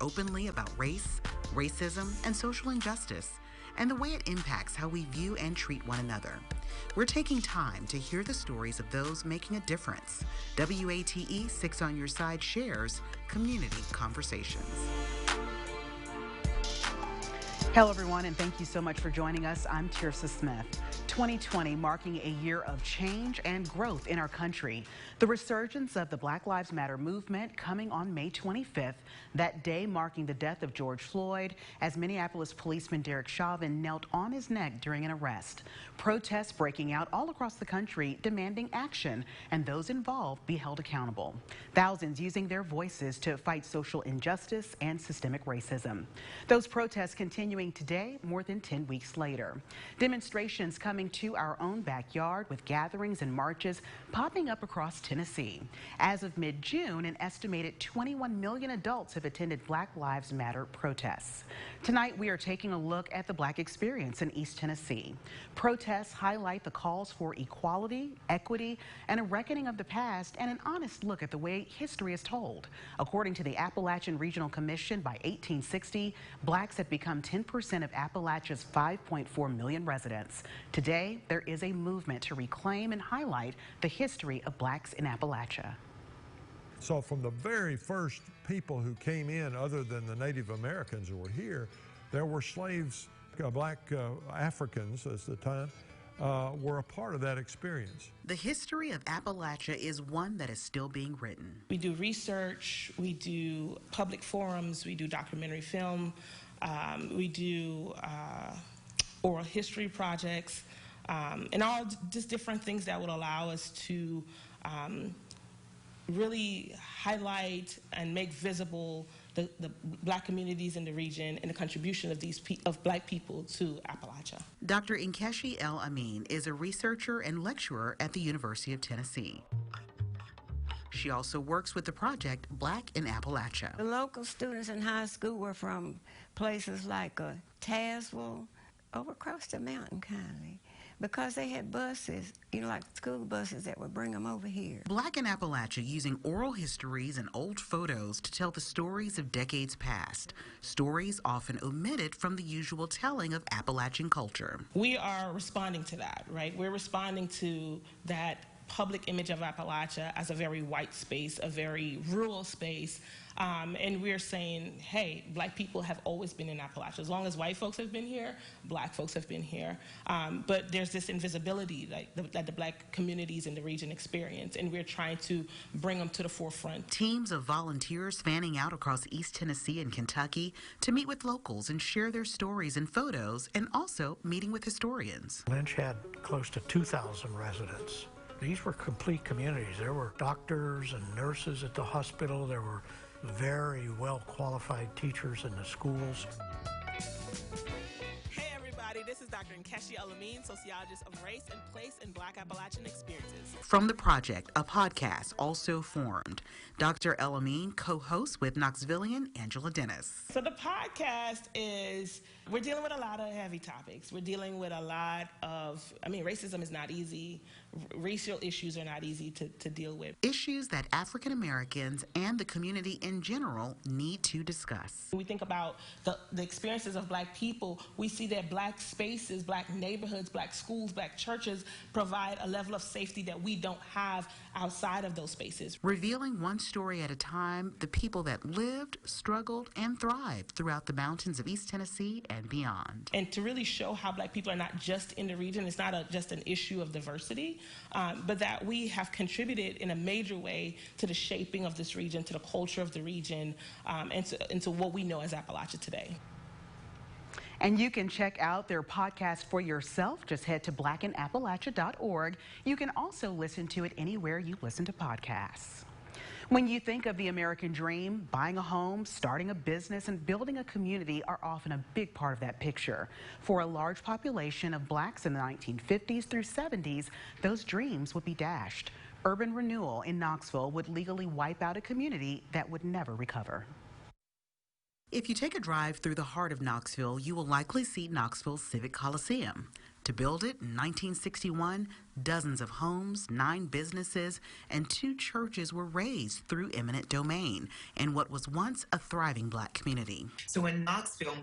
openly about race, racism, and social injustice, and the way it impacts how we view and treat one another. We're taking time to hear the stories of those making a difference. WATE 6 on Your Side shares Community Conversations. Hello, everyone, and thank you so much for joining us. I'm Tearsa Smith. 2020 marking a year of change and growth in our country. The resurgence of the Black Lives Matter movement coming on May 25th, that day marking the death of George Floyd, as Minneapolis policeman Derek Chauvin knelt on his neck during an arrest. Protests breaking out all across the country demanding action and those involved be held accountable. Thousands using their voices to fight social injustice and systemic racism. Those protests continuing today, more than 10 weeks later. Demonstrations coming to our own backyard with gatherings and marches popping up across Tennessee. As of mid-June, an estimated 21 million adults have attended Black Lives Matter protests. Tonight, we are taking a look at the Black experience in East Tennessee. Protests highlight the calls for equality, equity, and a reckoning of the past, and an honest look at the way history is told. According to the Appalachian Regional Commission, by 1860, blacks had become 10% of Appalachia's 5.4 million residents. Today, there is a movement to reclaim and highlight the history of blacks in Appalachia. So from the very first people who came in, other than the Native Americans who were here, there were slaves, black Africans at the time, were a part of that experience. The history of Appalachia is one that is still being written. We do research, we do public forums, we do documentary film, we do oral history projects, and all just different things that would allow us to really highlight and make visible the black communities in the region and the contribution of black people to Appalachia. Dr. Nkechi El Amin is a researcher and lecturer at the University of Tennessee. She also works with the project Black in Appalachia. The local students in high school were from places like Tazewell, over across the mountain kindly, because they had buses, like school buses that would bring them over here. Black in Appalachia using oral histories and old photos to tell the stories of decades past, stories often omitted from the usual telling of Appalachian culture. We are responding to that, right? We're responding to that public image of Appalachia as a very white space, a very rural space, and we're saying, hey, black people have always been in Appalachia. As long as white folks have been here, black folks have been here. But there's this invisibility that the black communities in the region experience, and we're trying to bring them to the forefront. Teams of volunteers fanning out across East Tennessee and Kentucky to meet with locals and share their stories and photos, and also meeting with historians. Lynch had close to 2,000 residents. These were complete communities. There were doctors and nurses at the hospital. There were very well-qualified teachers in the schools. Hey everybody, this is Dr. Nkechi El Amin, sociologist of race and place in Black Appalachian experiences. From the project, a podcast also formed. Dr. El Amin co-hosts with Knoxvillian Angela Dennis. So the podcast is, we're dealing with a lot of heavy topics. We're dealing with a lot of, racism is not easy. Racial issues are not easy to deal with. Issues that African Americans and the community in general need to discuss. When we think about the experiences of black people, we see that black spaces, black neighborhoods, black schools, black churches provide a level of safety that we don't have outside of those spaces. Revealing one story at a time, the people that lived, struggled, and thrived throughout the mountains of East Tennessee and beyond. And to really show how black people are not just in the region, it's not just an issue of diversity, but that we have contributed in a major way to the shaping of this region, to the culture of the region, and to what we know as Appalachia today. And you can check out their podcast for yourself. Just head to blackinappalachia.org. You can also listen to it anywhere you listen to podcasts. When you think of the American dream, buying a home, starting a business, and building a community are often a big part of that picture. For a large population of blacks in the 1950s through 70s, those dreams would be dashed. Urban renewal in Knoxville would legally wipe out a community that would never recover. If you take a drive through the heart of Knoxville, you will likely see Knoxville's Civic Coliseum. To build it in 1961, dozens of homes, 9 businesses, and 2 churches were razed through eminent domain in what was once a thriving black community. So in Knoxville,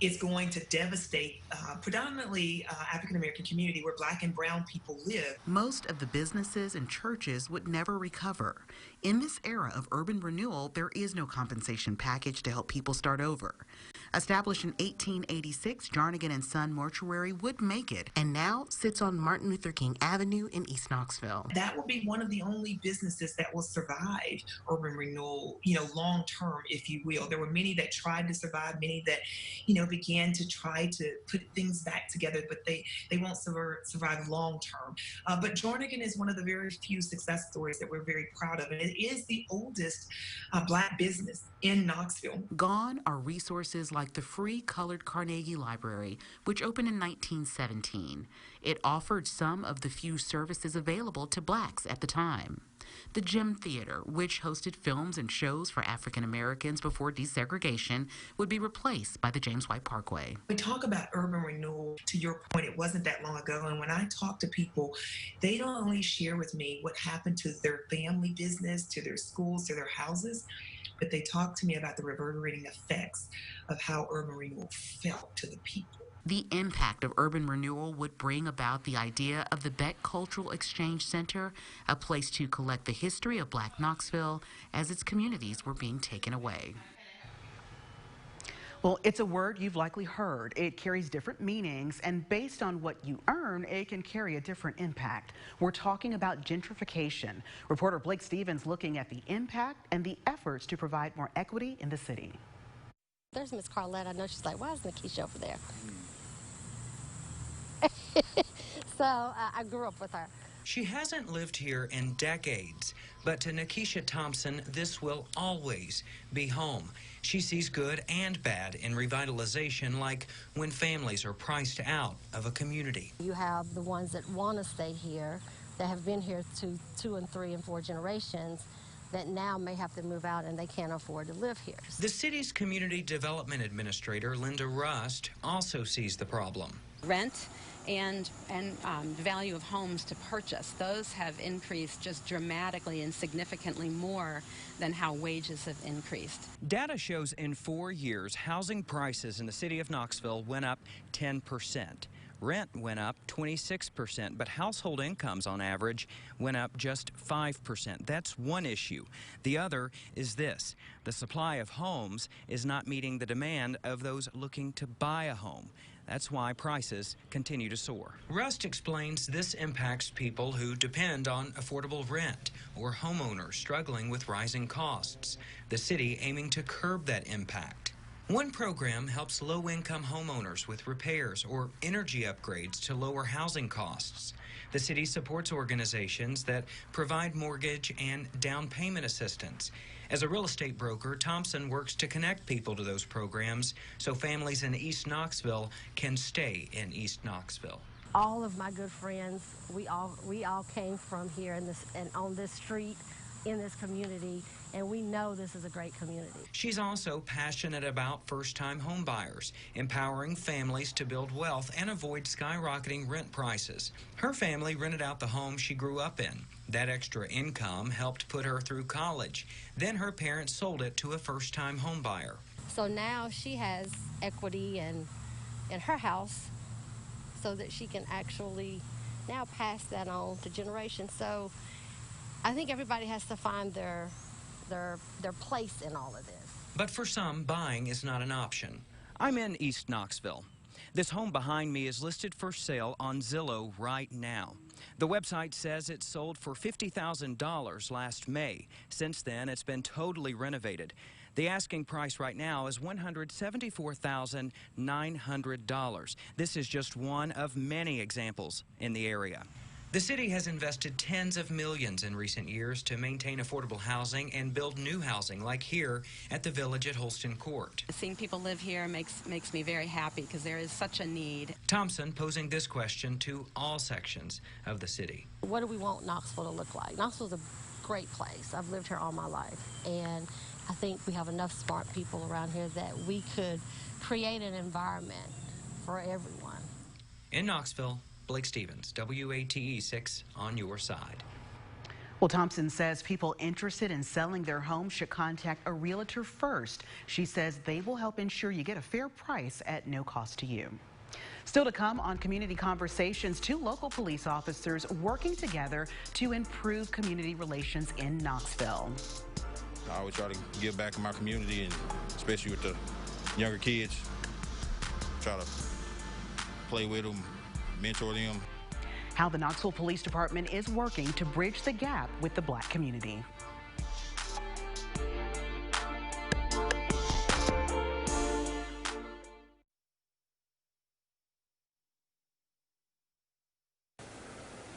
it's going to devastate predominantly African-American community where black and brown people live. Most of the businesses and churches would never recover. In this era of urban renewal, there is no compensation package to help people start over. Established in 1886, Jarnigan and Son Mortuary would make it, and now sits on Martin Luther King Avenue in East Knoxville. That will be one of the only businesses that will survive urban renewal, long term, if you will. There were many that tried to survive, many that, began to try to put things back together, but they won't survive long term. But Jarnigan is one of the very few success stories that we're very proud of, and it is the oldest black business in Knoxville. Gone are resources like the free colored Carnegie Library, which opened in 1917. It offered some of the few services available to blacks at the time. The Gym Theater, which hosted films and shows for African Americans before desegregation, would be replaced by the James White Parkway. We talk about urban renewal. To your point, it wasn't that long ago, and when I talk to people, they don't only share with me what happened to their family business, to their schools, to their houses, but they talk to me about the reverberating effects of how urban renewal felt to the people. The impact of urban renewal would bring about the idea of the Beck Cultural Exchange Center, a place to collect the history of Black Knoxville as its communities were being taken away. Well, it's a word you've likely heard. It carries different meanings, and based on what you earn, it can carry a different impact. We're talking about gentrification. Reporter Blake Stevens looking at the impact and the efforts to provide more equity in the city. There's Miss Carlette. I know she's like, why is Nikisha over there? So I grew up with her. She hasn't lived here in decades, but to Nikisha Thompson, this will always be home. She sees good and bad in revitalization, like when families are priced out of a community. You have the ones that want to stay here, that have been here 2 and 3 and 4 generations, that now may have to move out and they can't afford to live here. The city's community development administrator, Linda Rust, also sees the problem. Rent and the value of homes to purchase, those have increased just dramatically and significantly more than how wages have increased. Data shows in 4 years, housing prices in the city of Knoxville went up 10%. Rent went up 26%, but household incomes on average went up just 5%. That's one issue. The other is this: the supply of homes is not meeting the demand of those looking to buy a home. That's why prices continue to soar. Rust explains this impacts people who depend on affordable rent or homeowners struggling with rising costs. The city aiming to curb that impact. One program helps low-income homeowners with repairs or energy upgrades to lower housing costs. The city supports organizations that provide mortgage and down payment assistance. As a real estate broker, Thompson works to connect people to those programs so families in East Knoxville can stay in East Knoxville. All of my good friends, we all came from here and on this street, in this community, and we know this is a great community. She's also passionate about first-time home buyers, empowering families to build wealth and avoid skyrocketing rent prices. Her family rented out the home she grew up in. That extra income helped put her through college. Then her parents sold it to a first-time home buyer. So now she has equity in her house so that she can actually now pass that on to generations. So I think everybody has to find their place in all of this. But for some, buying is not an option. I'm in East Knoxville. This home behind me is listed for sale on Zillow right now. The website says it sold for $50,000 last May. Since then, it's been totally renovated. The asking price right now is $174,900. This is just one of many examples in the area. The city has invested tens of millions in recent years to maintain affordable housing and build new housing, like here at the Village at Holston Court. Seeing people live here makes me very happy because there is such a need. Thompson posing this question to all sections of the city. What do we want Knoxville to look like? Knoxville's a great place. I've lived here all my life, and I think we have enough smart people around here that we could create an environment for everyone. In Knoxville, Blake Stevens, WATE 6 on your side. Well, Thompson says people interested in selling their home should contact a realtor first. She says they will help ensure you get a fair price at no cost to you. Still to come on Community Conversations, 2 local police officers working together to improve community relations in Knoxville. I always try to give back in my community, and especially with the younger kids, try to play with them, mentor them. How the Knoxville Police Department is working to bridge the gap with the Black community.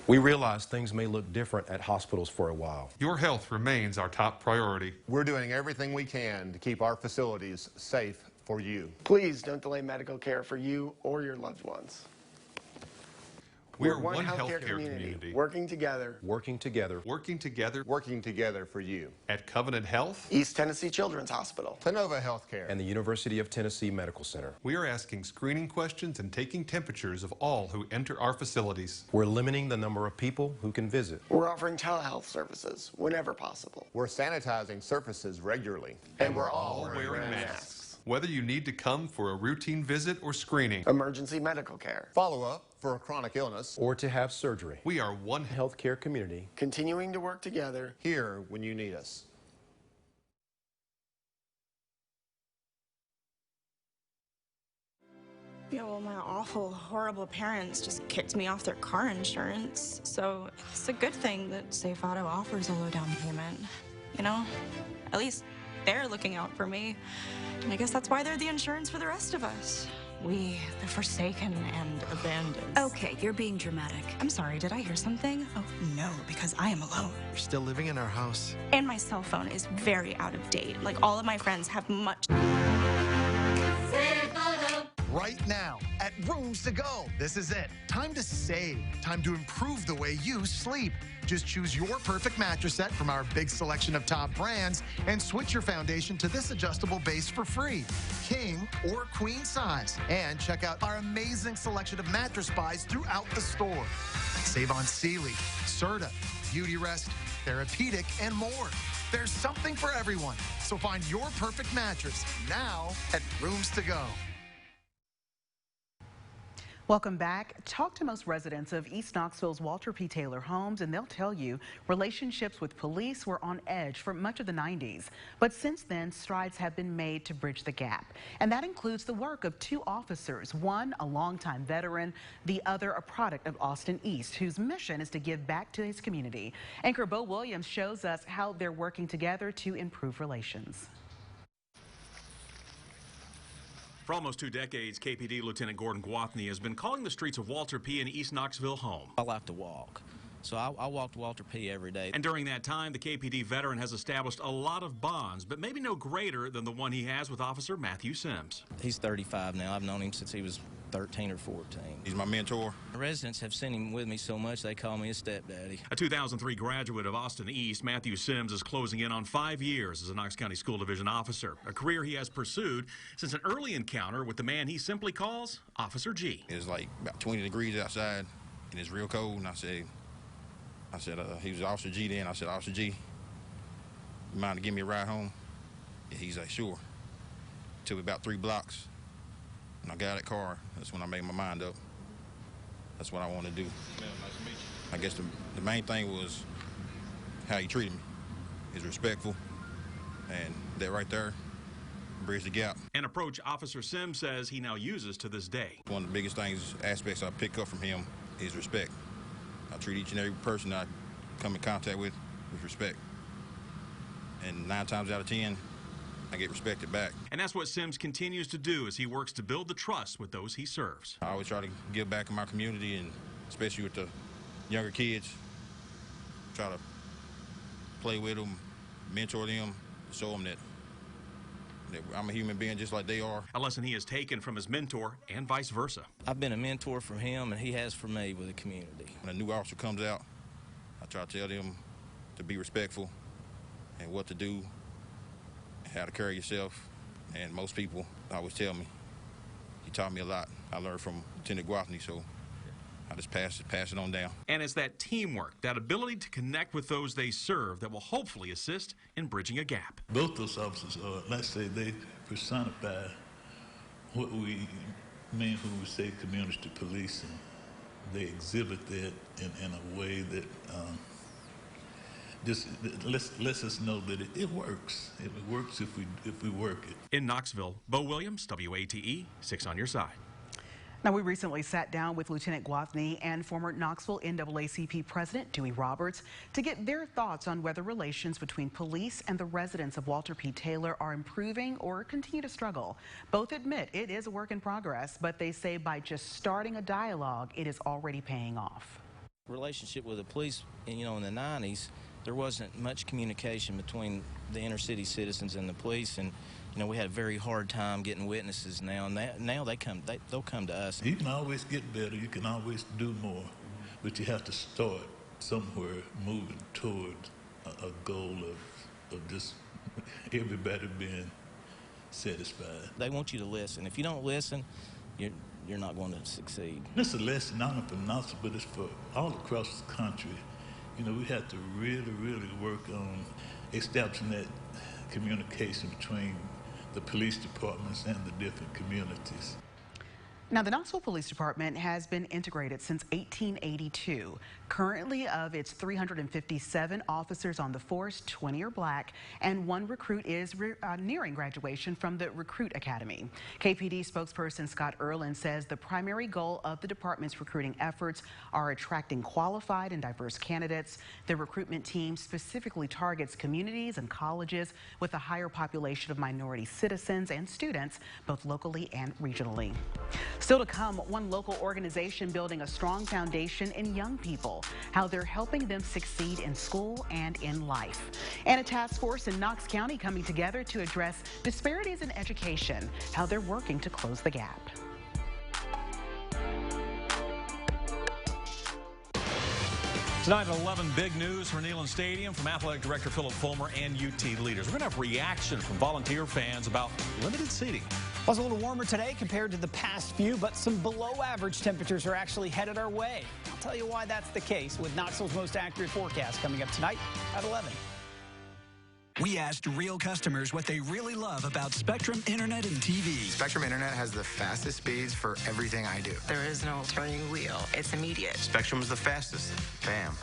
We realize things may look different at hospitals for a while. Your health remains our top priority. We're doing everything we can to keep our facilities safe for you. Please don't delay medical care for you or your loved ones. We're one healthcare community. Working together. Working together. Working together. Working together for you. At Covenant Health, East Tennessee Children's Hospital, Tenova Healthcare, and the University of Tennessee Medical Center. we are asking screening questions and taking temperatures of all who enter our facilities. We're limiting the number of people who can visit. We're offering telehealth services whenever possible. We're sanitizing surfaces regularly. And we're all wearing masks. Whether you need to come for a routine visit or screening, Emergency medical care, Follow-up for a chronic illness, Or to have surgery. we are one Healthcare community. continuing to work together. here when you need us. Yeah, well, my awful, horrible parents just kicked me off their car insurance. So it's a good thing that Safe Auto offers a low down payment. You know, at least they're looking out for me. And I guess that's why they're the insurance for the rest of us. We, the forsaken and abandoned. Okay, you're being dramatic. I'm sorry, did I hear something? Oh, no, because I am alone. We're still living in our house. And my cell phone is very out of date. Like, all of my friends have much. Right now at Rooms to Go. This is it. Time to save. Time to improve the way you sleep. Just choose your perfect mattress set from our big selection of top brands and switch your foundation to this adjustable base for free. King or queen size. And check out our amazing selection of mattress buys throughout the store. Save on Sealy, Serta, Beauty Rest, Therapeutic, and more. There's something for everyone. So find your perfect mattress now at Rooms to Go. Welcome back. Talk to most residents of East Knoxville's Walter P. Taylor homes, and they'll tell you relationships with police were on edge for much of the 90s. But since then, strides have been made to bridge the gap. And that includes the work of 2 officers, one a longtime veteran, the other a product of Austin East, whose mission is to give back to his community. Anchor Bo Williams shows us how they're working together to improve relations. For almost 2 decades, KPD Lieutenant Gordon Gwathney has been calling the streets of Walter P. and East Knoxville home. I like to walk, so I walk to Walter P. every day. And during that time, the KPD veteran has established a lot of bonds, but maybe no greater than the one he has with Officer Matthew Sims. He's 35 now. I've known him since he was 13 or 14. He's my mentor. The residents have seen him with me so much they call me a stepdaddy. A 2003 graduate of Austin East, Matthew Sims is closing in on 5 years as a Knox County School Division officer, a career he has pursued since an early encounter with the man he simply calls Officer G. It was like about 20 degrees outside, and it's real cold, and I said, he was Officer G then. I said, Officer G, you mind to give me a ride home? And he's like, sure. Took me about 3 blocks. When I got out of that car, that's when I made my mind up. That's what I want to do. Nice to meet you. I guess the main thing was how he treated me. He's respectful, and that right there bridged the gap. An approach Officer Sims says he now uses to this day. One of the biggest aspects I pick up from him is respect. I treat each and every person I come in contact with respect. And 9 times out of 10, I get respected back. And that's what Sims continues to do as he works to build the trust with those he serves. I always try to give back in my community, and especially with the younger kids, try to play with them, mentor them, show them that I'm a human being just like they are. A lesson he has taken from his mentor and vice versa. I've been a mentor for him, and he has for me with the community. When a new officer comes out, I try to tell them to be respectful and what to do, how to carry yourself, and most people always tell me. He taught me a lot. I learned from Lieutenant Gwathney, so I just pass it on down. And it's that teamwork, that ability to connect with those they serve that will hopefully assist in bridging a gap. Both those officers are, let's say, they personify what we mean when we say community policing. They exhibit that in a way that just lets us know that it works. It works if we work it. In Knoxville, Bo Williams, WATE, 6 on your side. Now, we recently sat down with Lieutenant Gwathney and former Knoxville NAACP President Dewey Roberts to get their thoughts on whether relations between police and the residents of Walter P. Taylor are improving or continue to struggle. Both admit it is a work in progress, but they say by just starting a dialogue, it is already paying off. Relationship with the police, you know, in the 90s, there wasn't much communication between the inner city citizens and the police, and you know, we had a very hard time getting witnesses now, and now they'll come to us. You can always get better, you can always do more, but you have to start somewhere moving toward a goal of just everybody being satisfied. They want you to listen. If you don't listen, you're not going to succeed. This is a lesson not only for Knoxville, but it's for all across the country. You know, we have to really, really work on establishing that communication between the police departments and the different communities. Now, the Knoxville Police Department has been integrated since 1882. Currently, of its 357 officers on the force, 20 are black, and 1 recruit is nearing graduation from the Recruit Academy. KPD spokesperson Scott Erlin says the primary goal of the department's recruiting efforts are attracting qualified and diverse candidates. The recruitment team specifically targets communities and colleges with a higher population of minority citizens and students, both locally and regionally. Still to come, one local organization building a strong foundation in young people, how they're helping them succeed in school and in life. And a task force in Knox County coming together to address disparities in education, how they're working to close the gap. Tonight at 11, big news from Renewal Stadium from Athletic Director Philip Fulmer and UT leaders. We're going to have reaction from volunteer fans about limited seating. Well, it's a little warmer today compared to the past few, but some below average temperatures are actually headed our way. I'll tell you why that's the case with Knoxville's most accurate forecast coming up tonight at 11. We asked real customers what they really love about Spectrum Internet and TV. Spectrum Internet has the fastest speeds for everything I do. There is no turning wheel. It's immediate. Spectrum is the fastest. Bam.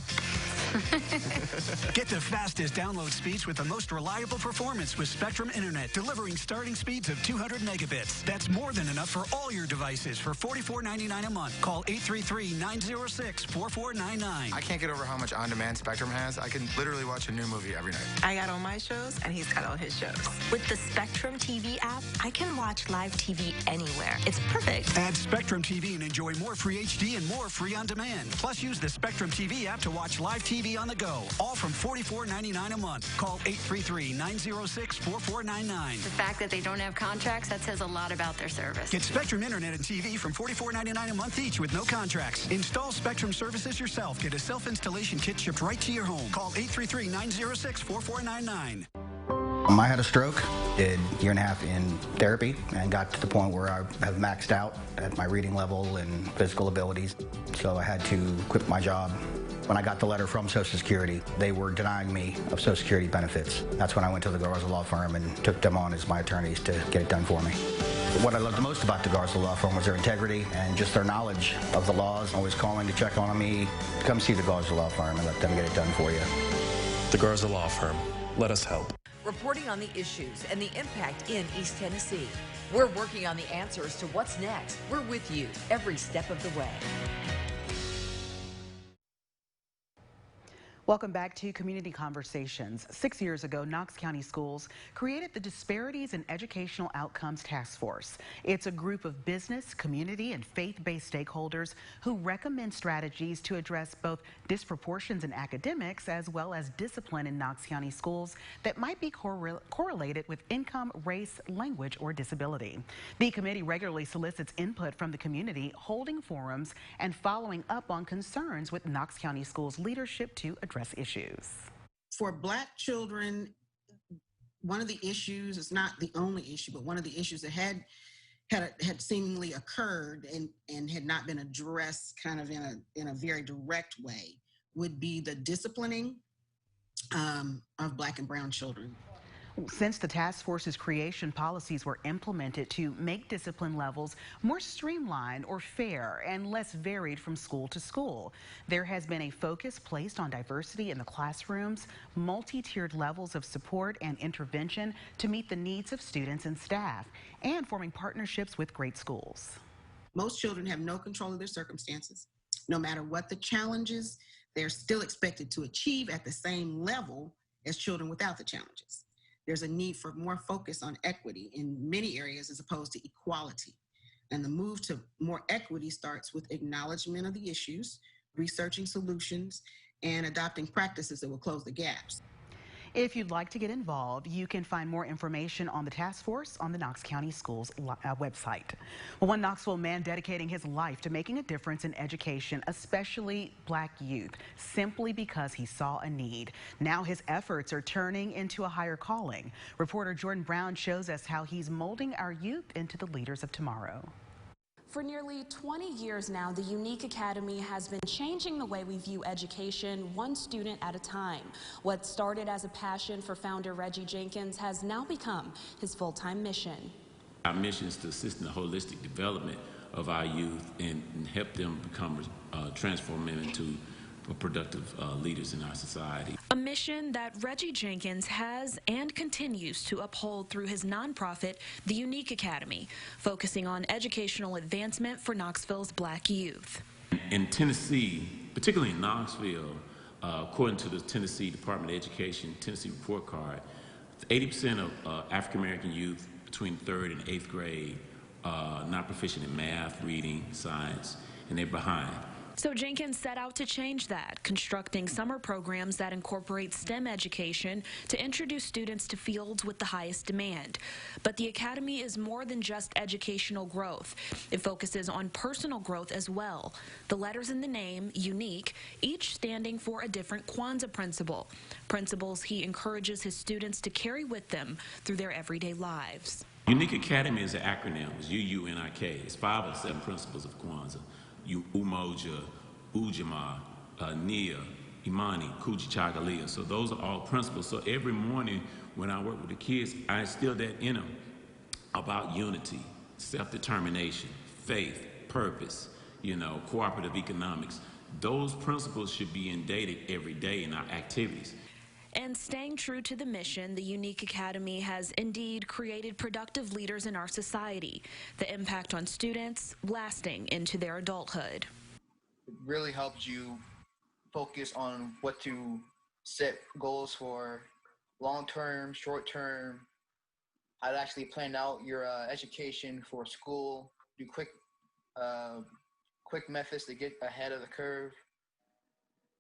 Get the fastest download speeds with the most reliable performance with Spectrum Internet, delivering starting speeds of 200 megabits. That's more than enough for all your devices for $44.99 a month. Call 833-906-4499. I can't get over how much on-demand Spectrum has. I can literally watch a new movie every night. I got all my shows, and he's got all his shows. With the Spectrum TV app, I can watch live TV anywhere. It's perfect. Add Spectrum TV and enjoy more free HD and more free on demand. Plus, use the Spectrum TV app to watch live TV on the go. All from $44.99 a month. Call 833-906-4499. The fact that they don't have contracts, that says a lot about their service. Get Spectrum Internet and TV from $44.99 a month each with no contracts. Install Spectrum services yourself. Get a self-installation kit shipped right to your home. Call 833-906-4499. I had a stroke, did a year and a half in therapy, and got to the point where I have maxed out at my reading level and physical abilities. So I had to quit my job. When I got the letter from Social Security, they were denying me of Social Security benefits. That's when I went to the Garza Law Firm and took them on as my attorneys to get it done for me. What I loved the most about the Garza Law Firm was their integrity and just their knowledge of the laws, always calling to check on me. Come see the Garza Law Firm and let them get it done for you. The Garza Law Firm. Let us help. Reporting on the issues and the impact in East Tennessee. We're working on the answers to what's next. We're with you every step of the way. Welcome back to Community Conversations. 6 years ago, Knox County Schools created the Disparities in Educational Outcomes Task Force. It's a group of business, community, and faith-based stakeholders who recommend strategies to address both disproportions in academics as well as discipline in Knox County schools that might be correlated with income, race, language, or disability. The committee regularly solicits input from the community, holding forums and following up on concerns with Knox County Schools leadership to address issues. For Black children, one of the issues, it's not the only issue, but one of the issues that had had seemingly occurred and had not been addressed kind of in a very direct way would be the disciplining of Black and brown children. Since the task force's creation, policies were implemented to make discipline levels more streamlined or fair and less varied from school to school. There has been a focus placed on diversity in the classrooms, multi-tiered levels of support and intervention to meet the needs of students and staff, and forming partnerships with great schools. Most children have no control of their circumstances. No matter what the challenges, they're still expected to achieve at the same level as children without the challenges. There's a need for more focus on equity in many areas as opposed to equality. And the move to more equity starts with acknowledgement of the issues, researching solutions, and adopting practices that will close the gaps. If you'd like to get involved, you can find more information on the task force on the Knox County Schools website. Well, one Knoxville man dedicating his life to making a difference in education, especially Black youth, simply because he saw a need. Now his efforts are turning into a higher calling. Reporter Jordan Brown shows us how he's molding our youth into the leaders of tomorrow. For nearly 20 years now, the Unique Academy has been changing the way we view education, one student at a time. What started as a passion for founder Reggie Jenkins has now become his full-time mission. Our mission is to assist in the holistic development of our youth and help them transform them into productive leaders in our society. A mission that Reggie Jenkins has and continues to uphold through his nonprofit, the Unique Academy, focusing on educational advancement for Knoxville's Black youth. In Tennessee, particularly in Knoxville, according to the Tennessee Department of Education Tennessee Report Card, 80% of African American youth between 3rd and 8th grade not proficient in math, reading, science, and they're behind. So Jenkins set out to change that, constructing summer programs that incorporate STEM education to introduce students to fields with the highest demand. But the Academy is more than just educational growth. It focuses on personal growth as well. The letters in the name, Unique, each standing for a different Kwanzaa principle. Principles he encourages his students to carry with them through their everyday lives. Unique Academy is an acronym. It's UUNIK. It's 5 of the 7 principles of Kwanzaa. Umoja, Ujamaa, Nia, Imani, Kujichagulia. So those are all principles. So every morning when I work with the kids, I instill that in them about unity, self-determination, faith, purpose, cooperative economics. Those principles should be indated every day in our activities. And staying true to the mission, the Unique Academy has indeed created productive leaders in our society, the impact on students lasting into their adulthood. It really helps you focus on what to set goals for long-term, short-term, how to actually plan out your education for school, do quick methods to get ahead of the curve.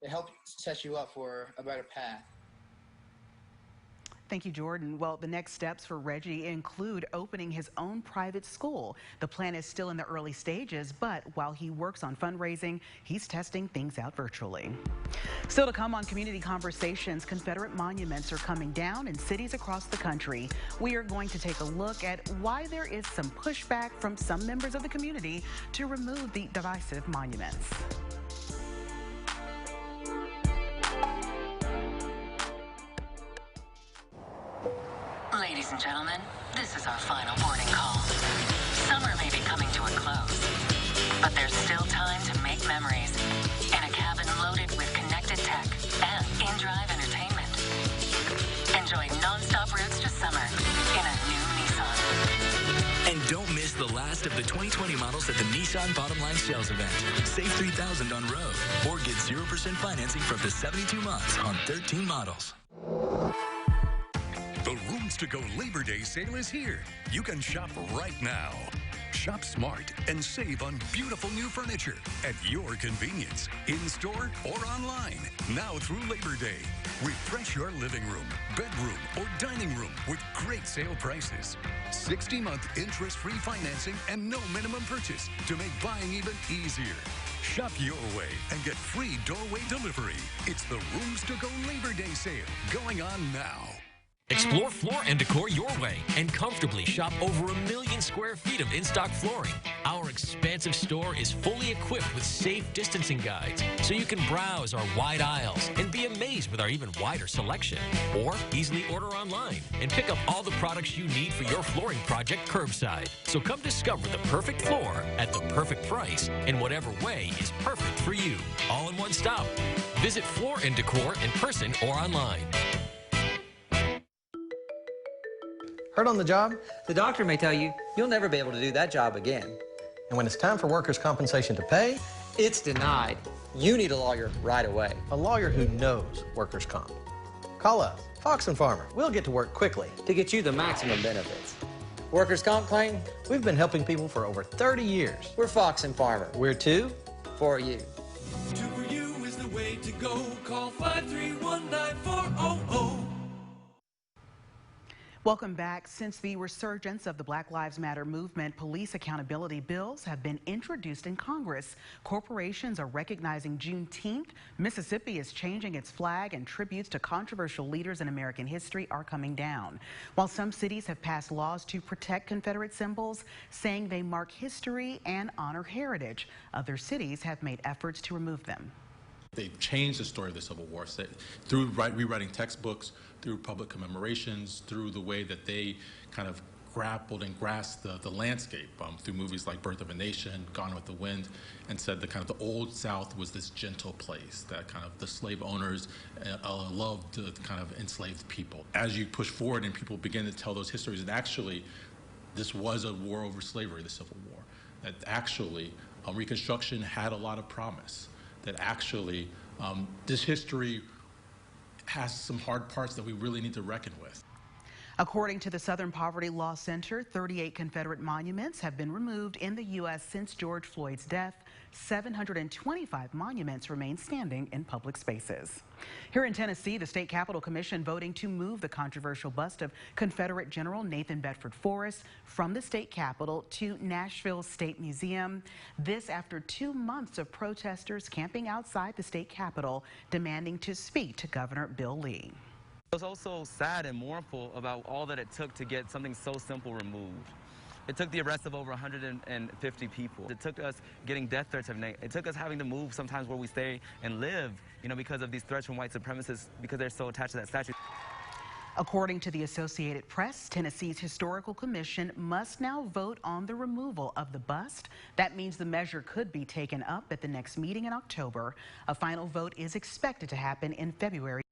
It helps set you up for a better path. Thank you, Jordan. Well, the next steps for Reggie include opening his own private school. The plan is still in the early stages, but while he works on fundraising, he's testing things out virtually. Still to come on Community Conversations, Confederate monuments are coming down in cities across the country. We are going to take a look at why there is some pushback from some members of the community to remove the divisive monuments. Ladies and gentlemen, this is our final boarding call. Summer may be coming to a close, but there's still time to make memories in a cabin loaded with connected tech and in-drive entertainment. Enjoy non-stop routes to summer in a new Nissan. And don't miss the last of the 2020 models at the Nissan Bottom Line Sales Event. Save $3,000 on road or get 0% financing for up to 72 months on 13 models. The Rooms to Go Labor Day sale is here. You can shop right now. Shop smart and save on beautiful new furniture at your convenience, in-store or online, now through Labor Day. Refresh your living room, bedroom, or dining room with great sale prices. 60-month interest-free financing and no minimum purchase to make buying even easier. Shop your way and get free doorway delivery. It's the Rooms to Go Labor Day sale going on now. Explore Floor & Decor your way and comfortably shop over 1 million square feet of in-stock flooring. Our expansive store is fully equipped with safe distancing guides, so you can browse our wide aisles and be amazed with our even wider selection. Or easily order online and pick up all the products you need for your flooring project curbside. So come discover the perfect floor at the perfect price in whatever way is perfect for you. All in one stop. Visit Floor & Decor in person or online. Hurt on the job? The doctor may tell you, you'll never be able to do that job again. And when it's time for workers' compensation to pay, it's denied. You need a lawyer right away. A lawyer who knows workers' comp. Call us, Fox & Farmer. We'll get to work quickly to get you the maximum benefits. Workers' comp claim? We've been helping people for over 30 years. We're Fox & Farmer. We're two for you. Two for you is the way to go. Call 531-9400. Welcome back. Since the resurgence of the Black Lives Matter movement, police accountability bills have been introduced in Congress. Corporations are recognizing Juneteenth. Mississippi is changing its flag, and tributes to controversial leaders in American history are coming down. While some cities have passed laws to protect Confederate symbols, saying they mark history and honor heritage, other cities have made efforts to remove them. They've changed the story of the Civil War through rewriting textbooks, through public commemorations, through the way that they kind of grappled and grasped the landscape through movies like Birth of a Nation, Gone with the Wind, and said that kind of the Old South was this gentle place, that kind of the slave owners loved the kind of enslaved people. As you push forward and people begin to tell those histories, and actually this was a war over slavery, the Civil War, that actually Reconstruction had a lot of promise, that actually this history has some hard parts that we really need to reckon with. According to the Southern Poverty Law Center, 38 Confederate monuments have been removed in the U.S. since George Floyd's death. 725 monuments remain standing in public spaces. Here in Tennessee, the State Capitol Commission voting to move the controversial bust of Confederate General Nathan Bedford Forrest from the state capitol to Nashville State Museum. This after 2 months of protesters camping outside the state capitol demanding to speak to Governor Bill Lee. I was also sad and mournful about all that it took to get something so simple removed. It took the arrest of over 150 people. It took us getting death threats. It took us having to move sometimes where we stay and live, because of these threats from white supremacists, because they're so attached to that statue. According to the Associated Press, Tennessee's Historical Commission must now vote on the removal of the bust. That means the measure could be taken up at the next meeting in October. A final vote is expected to happen in February.